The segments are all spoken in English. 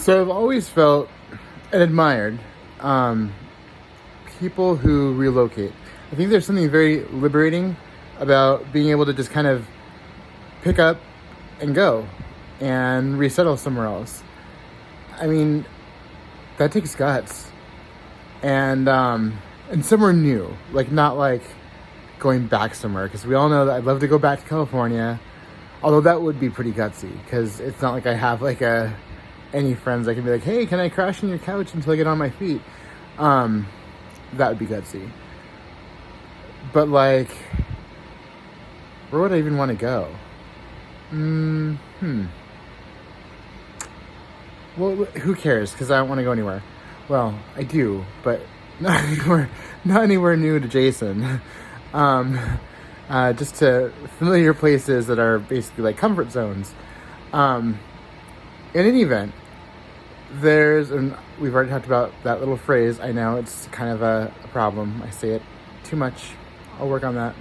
So I've always felt and admired people who relocate. I think there's something very liberating about being able to just kind of pick up and go and resettle somewhere else. I mean, that takes guts. And somewhere new, like not like going back somewhere, because we all know that I'd love to go back to California, although that would be pretty gutsy, because it's not like I have like any friends I can be like, hey, can I crash on your couch until I get on my feet? That would be gutsy. But like, where would I even want to go? Well, who cares? Because I don't want to go anywhere. Well, I do, but not anywhere new to Jason. Just to familiar places that are basically like comfort zones. In any event, and we've already talked about that little phrase. I know it's kind of a problem. I say it too much. I'll work on that.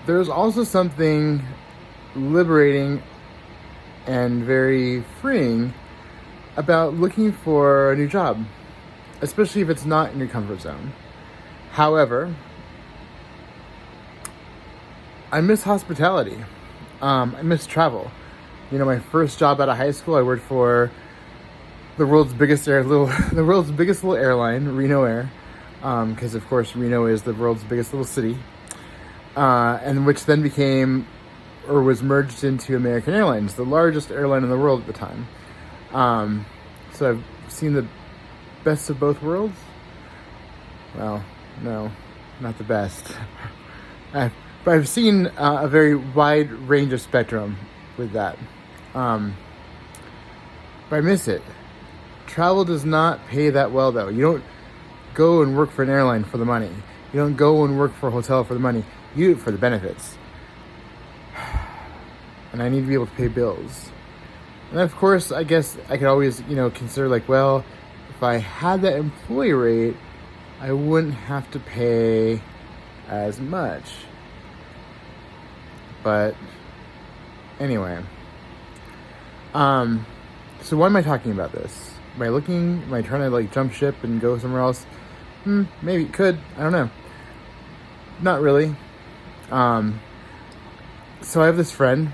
There's also something liberating and very freeing about looking for a new job, especially if it's not in your comfort zone. However, I miss hospitality. I miss travel. You know, my first job out of high school, I worked for the world's biggest little airline, Reno Air, because of course Reno is the world's biggest little city, and which then was merged into American Airlines, the largest airline in the world at the time. So I've seen the best of both worlds. Well, no, not the best. But I've seen a very wide range of spectrum with that. But I miss it. Travel does not pay that well, though. You don't go and work for an airline for the money. You don't go and work for a hotel for the money. You do it for the benefits. And I need to be able to pay bills. And of course, I guess I could always, consider like, well, if I had that employee rate, I wouldn't have to pay as much. But anyway, so why am I talking about this? Am I trying to like jump ship and go somewhere else? Maybe, could, I don't know. Not really. So I have this friend,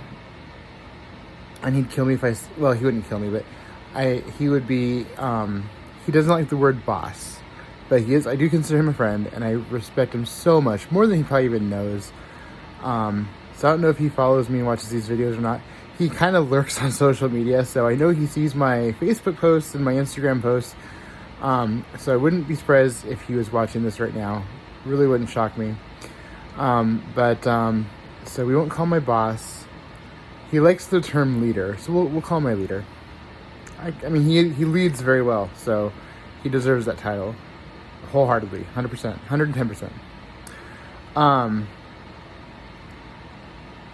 and he'd kill me if he wouldn't kill me, but he would be, he doesn't like the word boss, but I do consider him a friend, and I respect him so much, more than he probably even knows. So I don't know if he follows me and watches these videos or not. He kind of lurks on social media, so I know he sees my Facebook posts and my Instagram posts. So I wouldn't be surprised if he was watching this right now. Really wouldn't shock me. So we won't call my boss. He likes the term leader, so we'll call him my leader. I mean, he leads very well, so he deserves that title wholeheartedly, 100%, 110%.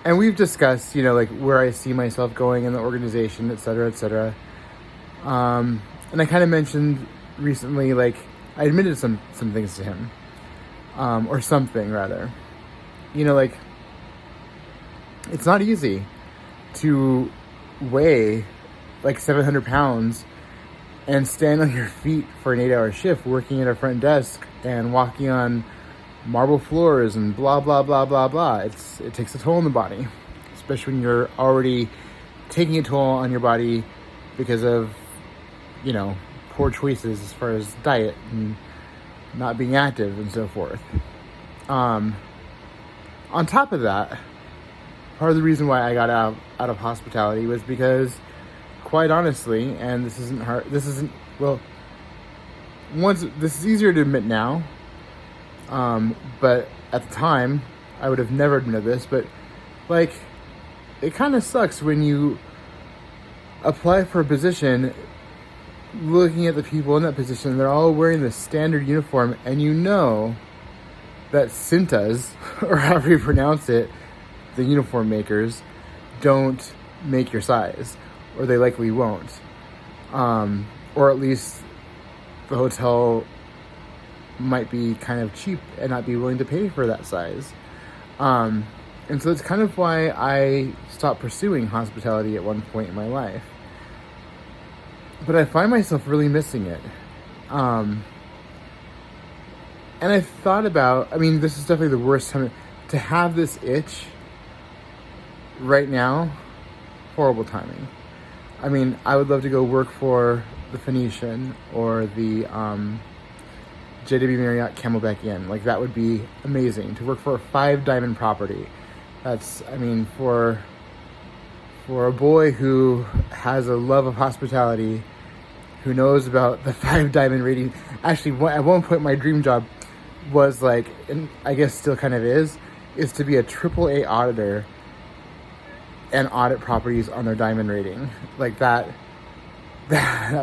And we've discussed, like where I see myself going in the organization, et cetera, et cetera. And I kind of mentioned recently, like I admitted some things to him, or something rather. Like it's not easy to weigh like 700 pounds and stand on your feet for an 8-hour shift, working at a front desk and walking on marble floors and blah, blah, blah, blah, blah. It takes a toll on the body, especially when you're already taking a toll on your body because of, poor choices as far as diet and not being active and so forth. On top of that, part of the reason why I got out of hospitality was because, quite honestly, and this is easier to admit now, but at the time, I would have never admitted this, but, like, it kind of sucks when you apply for a position, looking at the people in that position, they're all wearing the standard uniform, and that Cintas, or however you pronounce it, the uniform makers, don't make your size, or they likely won't. Or at least the hotel might be kind of cheap and not be willing to pay for that size. And so it's kind of why I stopped pursuing hospitality at one point in my life. but I find myself really missing it. And I've thought about, I mean, this is definitely the worst time to have this itch right now. Horrible timing. I mean, I would love to go work for the Phoenician or the JW Marriott Camelback Inn. Like, that would be amazing. To work for a 5 diamond property. That's, I mean, for a boy who has a love of hospitality, who knows about the 5 diamond rating. Actually, at one point, my dream job was like, and I guess still kind of is to be a AAA auditor and audit properties on their diamond rating. Like that'd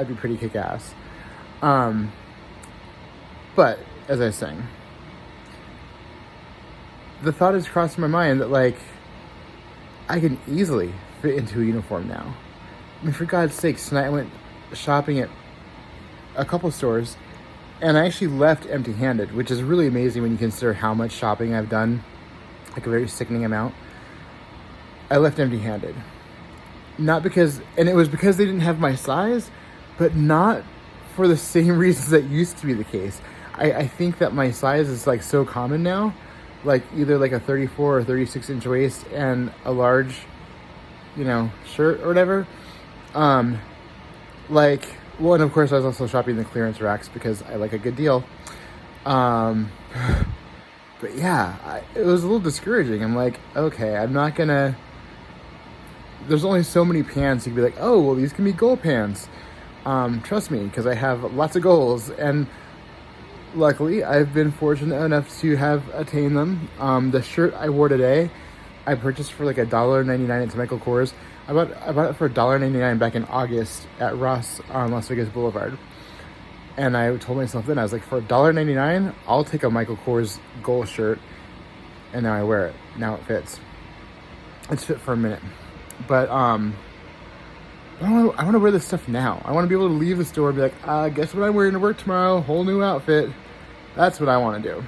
be pretty kick-ass. But as I was saying, the thought has crossed my mind that like I can easily fit into a uniform now. I mean, for God's sakes, tonight I went shopping at a couple stores and I actually left empty-handed, which is really amazing when you consider how much shopping I've done, like a very sickening amount. I left empty-handed. Not because, and it was because they didn't have my size, but not for the same reasons that used to be the case. I think that my size is like so common now, like either like a 34 or 36 inch waist and a large, shirt or whatever. Well, and of course I was also shopping the clearance racks because I like a good deal. But yeah, it was a little discouraging. I'm like, okay, I'm not gonna, there's only so many pants. You can be like, oh, well, these can be goal pants. Trust me, because I have lots of goals. And luckily, I've been fortunate enough to have attained them. The shirt I wore today, I purchased for like $1.99 at Michael Kors. I bought it for $1.99 back in August at Ross on Las Vegas Boulevard. And I told myself then, I was like, for $1.99, I'll take a Michael Kors gold shirt. And now I wear it. Now it fits. It's fit for a minute. But I want to wear this stuff now. I want to be able to leave the store and be like, guess what I'm wearing to work tomorrow? Whole new outfit. That's what I want to do.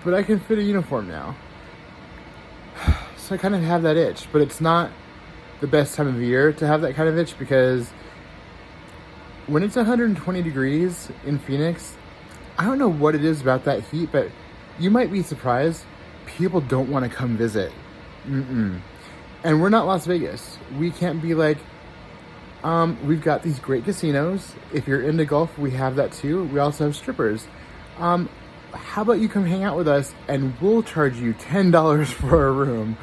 But I can fit a uniform now. So I kind of have that itch. But it's not the best time of year to have that kind of itch because when it's 120 degrees in Phoenix, I don't know what it is about that heat, but you might be surprised. People don't want to come visit. And we're not Las Vegas. We can't be like, we've got these great casinos. If you're into golf, we have that too. We also have strippers. How about you come hang out with us and we'll charge you $10 for a room?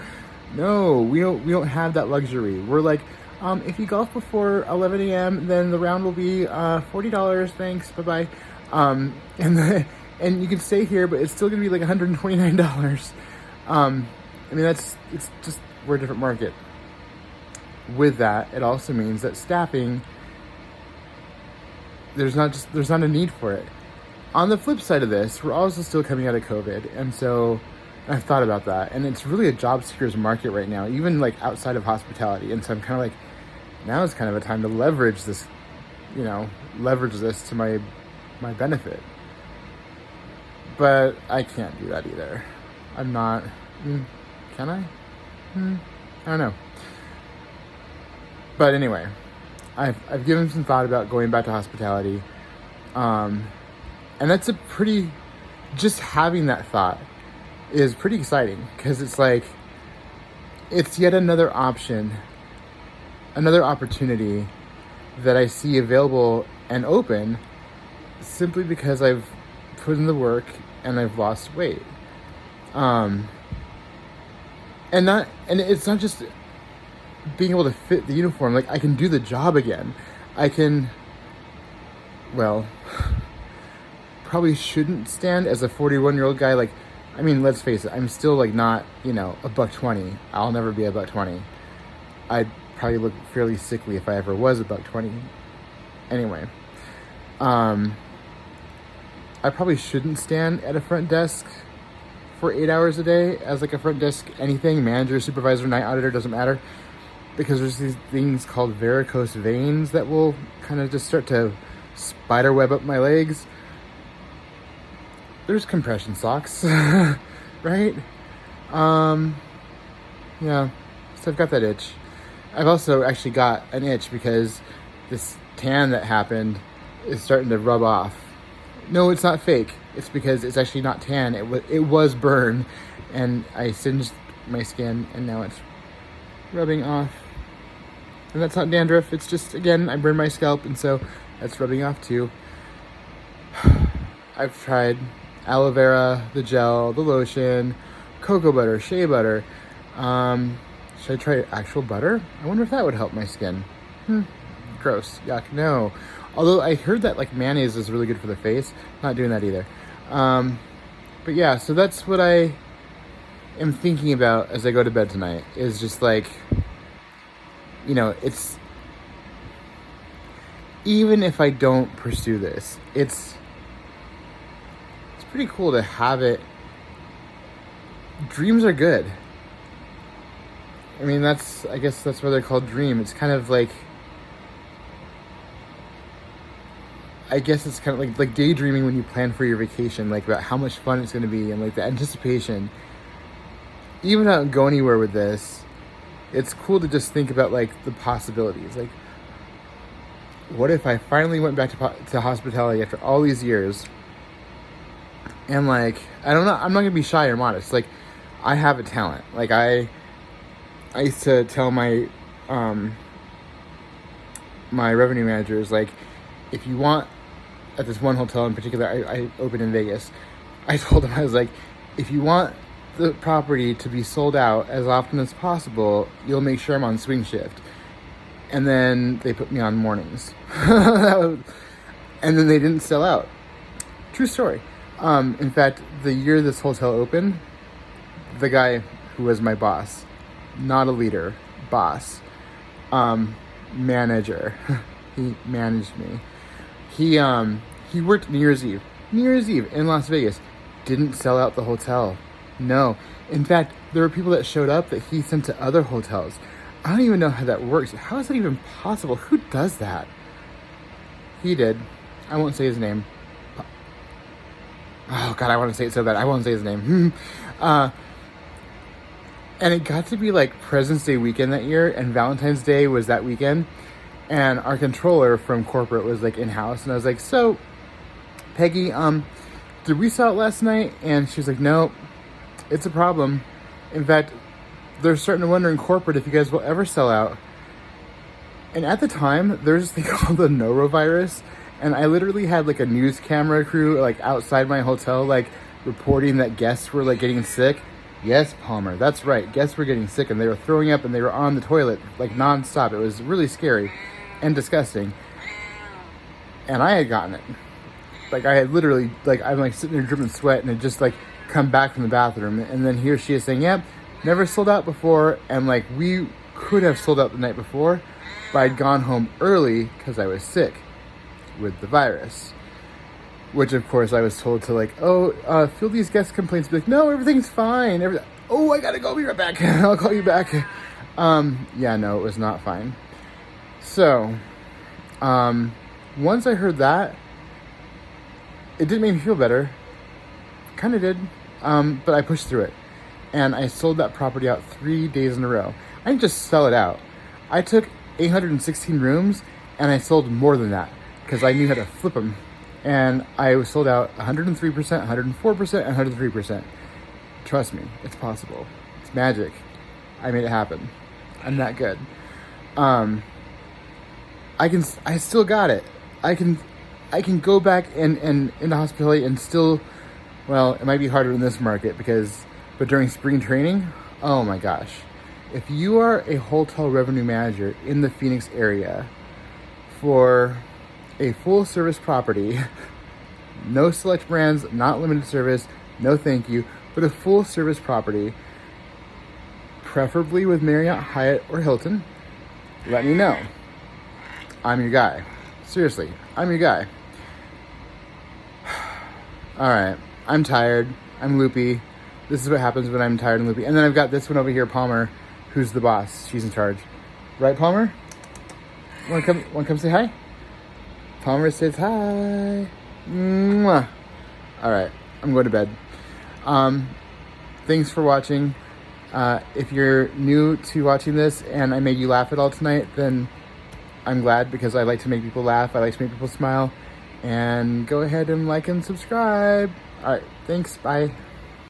No, we don't have that luxury. We're like, if you golf before 11 a.m., then the round will be $40. Thanks, bye-bye. And you can stay here, but it's still gonna be like $129. I mean, it's just, we're a different market. With that, it also means that staffing, there's not a need for it. On the flip side of this, we're also still coming out of COVID, and so I've thought about that, and it's really a job seeker's market right now, even like outside of hospitality. And so I'm kind of like, now is kind of a time to leverage this to my benefit. But I can't do that either. I'm not. Can I? I don't know. But anyway, I've given some thought about going back to hospitality. And that's just having that thought is pretty exciting because it's like, it's yet another option, another opportunity that I see available and open simply because I've put in the work and I've lost weight. And it's not just being able to fit the uniform. Like, I can do the job again. I can, well, probably shouldn't stand as a 41-year-old guy. Like, I mean, let's face it, I'm still like not, $120. I'll never be $120. I'd probably look fairly sickly if I ever was $120. Anyway, I probably shouldn't stand at a front desk for 8 hours a day as like a front desk anything, manager, supervisor, night auditor, doesn't matter, because there's these things called varicose veins that will kind of just start to spider web up my legs. There's compression socks, right? Yeah, so I've got that itch. I've also actually got an itch because this tan that happened is starting to rub off. No, it's not fake. It's because it's actually not tan. It was burn, and I singed my skin, and now it's rubbing off. And that's not dandruff. It's just, again, I burned my scalp, and so that's rubbing off too. I've tried aloe vera, the gel, the lotion, cocoa butter, shea butter. Should I try actual butter? I wonder if that would help my skin. Gross. Yuck. No. Although I heard that like mayonnaise is really good for the face. Not doing that either. But yeah, so that's what I am thinking about as I go to bed tonight, is just like, you know, it's, even if I don't pursue this, it's pretty cool to have it. Dreams are good. I mean, I guess that's why they're called dream. It's kind of like, I guess it's kind of like daydreaming when you plan for your vacation, like about how much fun it's going to be and like the anticipation. Even if I don't go anywhere with this, it's cool to just think about like the possibilities. Like, what if I finally went back to hospitality after all these years? And like, I'm not going to be shy or modest. Like, I have a talent. Like, I used to tell my my revenue managers, like, if you want, at this one hotel in particular, I opened in Vegas. I told them, I was like, if you want the property to be sold out as often as possible, you'll make sure I'm on swing shift. And then they put me on mornings. And then they didn't sell out. True story. In fact, the year this hotel opened, the guy who was my boss, not a leader, boss, manager, he managed me. He worked New Year's Eve in Las Vegas, didn't sell out the hotel. No. In fact, there were people that showed up that he sent to other hotels. I don't even know how that works. How is that even possible? Who does that? He did. I won't say his name. Oh, God, I want to say it so bad. I won't say his name. And it got to be like President's Day weekend that year, and Valentine's Day was that weekend. And our controller from corporate was like in-house. And I was like, so, Peggy, did we sell it last night? And she was like, no, it's a problem. In fact, they're starting to wonder in corporate if you guys will ever sell out. And at the time, there's this thing called the norovirus. And I literally had like a news camera crew like outside my hotel, like reporting that guests were like getting sick. Yes, Palmer, that's right. Guests were getting sick and they were throwing up and they were on the toilet like nonstop. It was really scary and disgusting. And I had gotten it. Like I had literally, like I'm like sitting there dripping sweat and had just like come back from the bathroom. And then here she is saying, yep, never sold out before. And like we could have sold out the night before, but I'd gone home early because I was sick with the virus. Which of course I was told to like, fill these guest complaints. Be like, no, everything's fine. I gotta go, be right back. I'll call you back. Yeah, no, it was not fine. So, once I heard that, it didn't make me feel better. Kind of did. But I pushed through it. And I sold that property out 3 days in a row. I didn't just sell it out. I took 816 rooms and I sold more than that because I knew how to flip them. And I was sold out 103%, 104%, 103%. Trust me, it's possible. It's magic. I made it happen. I'm that good. I still got it. I can go back and into hospitality and still, well, it might be harder in this market but during spring training, oh my gosh. If you are a hotel revenue manager in the Phoenix area for a full service property, no select brands, not limited service, no thank you, but a full service property, preferably with Marriott, Hyatt, or Hilton, let me know. I'm your guy. Seriously, I'm your guy. Alright, I'm tired. I'm loopy. This is what happens when I'm tired and loopy. And then I've got this one over here, Palmer, who's the boss. She's in charge. Right, Palmer? Want to come say hi? Palmer says hi. Mwah. All right, I'm going to bed. Thanks for watching. If you're new to watching this and I made you laugh at all tonight, then I'm glad, because I like to make people laugh. I like to make people smile. And go ahead and like and subscribe. All right, thanks. Bye.